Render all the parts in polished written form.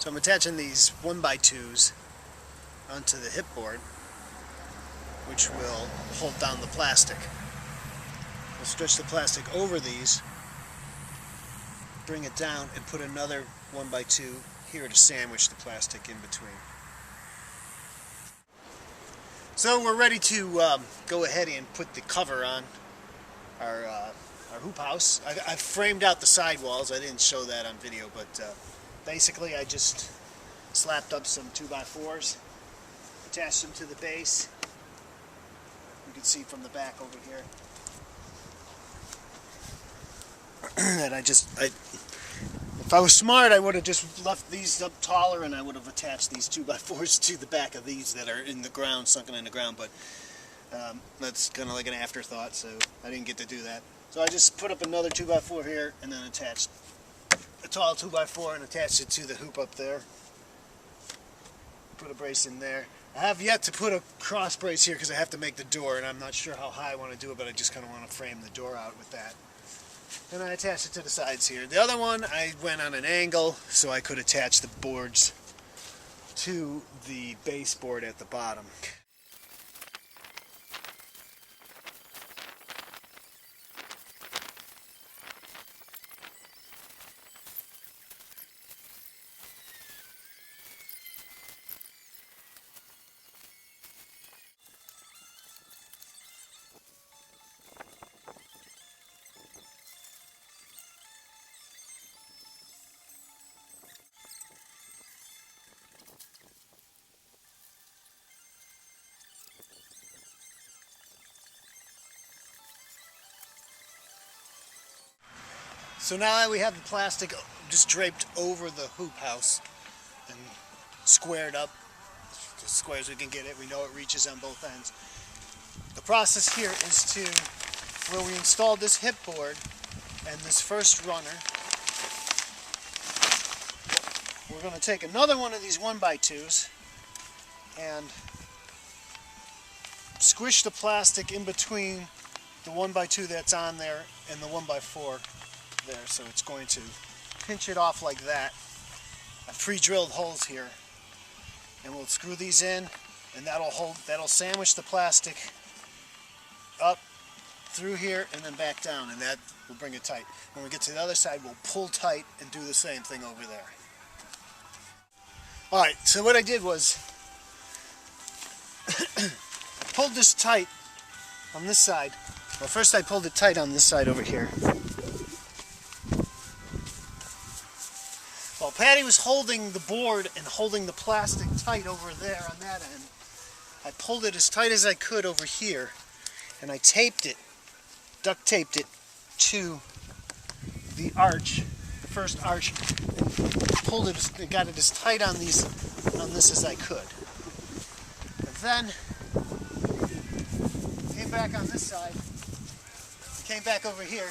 So I'm attaching these 1x2s onto the hip board, which will hold down the plastic. We'll stretch the plastic over these, bring it down, and put another 1x2 here to sandwich the plastic in between. So we're ready to go ahead and put the cover on our hoop house. I framed out the side walls. I didn't show that on video, but basically I just slapped up some 2x4s, attached them to the base. You can see from the back over here that if I was smart, I would have just left these up taller and I would have attached these 2x4s to the back of these that are in the ground, sunken in the ground, but that's kind of like an afterthought, so I didn't get to do that. So I just put up another 2x4 here and then attached a tall 2x4 and attached it to the hoop up there. Put a brace in there. I have yet to put a cross brace here because I have to make the door, and I'm not sure how high I want to do it, but I just kind of want to frame the door out with that. And I attached it to the sides here. The other one, I went on an angle so I could attach the boards to the baseboard at the bottom. So now that we have the plastic just draped over the hoop house and squared up, as square as we can get it, we know it reaches on both ends. The process here is to, where we installed this hip board and this first runner, we're going to take another one of these 1x2s and squish the plastic in between the 1x2 that's on there and the 1x4 there, so it's going to pinch it off like that. I've pre-drilled holes here, and we'll screw these in, and that'll sandwich the plastic up through here and then back down, and that will bring it tight. When we get to the other side, we'll pull tight and do the same thing over there. Alright, so what I did was I pulled this tight on this side. Well, first I pulled it tight on this side over here. While Patty was holding the board and holding the plastic tight over there on that end, I pulled it as tight as I could over here, and I taped it, duct taped it to the arch, the first arch, and pulled it, and got it as tight on this as I could. And then came back on this side, came back over here,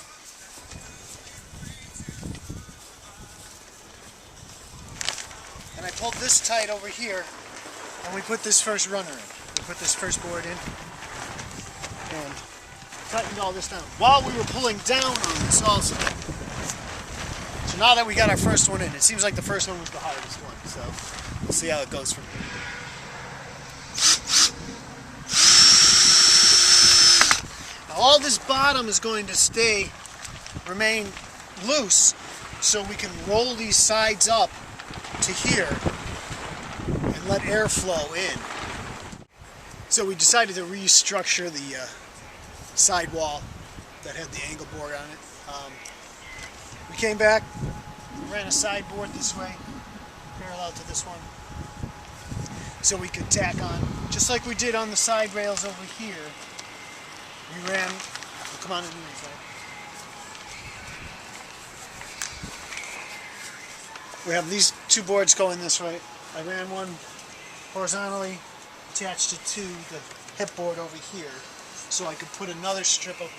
and I pulled this tight over here, and we put this first runner in. We put this first board in, and tightened all this down while we were pulling down on this also. So now that we got our first one in, it seems like the first one was the hardest one, so we'll see how it goes from here. Now all this bottom is going to remain loose, so we can roll these sides up to here and let air flow in. So we decided to restructure the side wall that had the angle board on it. We came back, ran a side board this way, parallel to this one, so we could tack on, just like we did on the side rails over here. We ran, come on in here, side. We have these two boards going this way. I ran one horizontally, attached it to the hip board over here, so I could put another strip of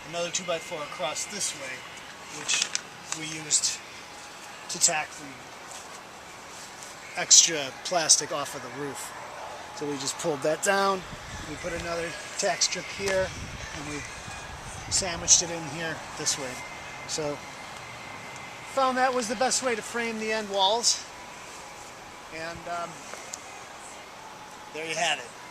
another 2x4 across this way, which we used to tack the extra plastic off of the roof. So we just pulled that down, we put another tack strip here, and we sandwiched it in here this way. So found that was the best way to frame the end walls. And there you have it.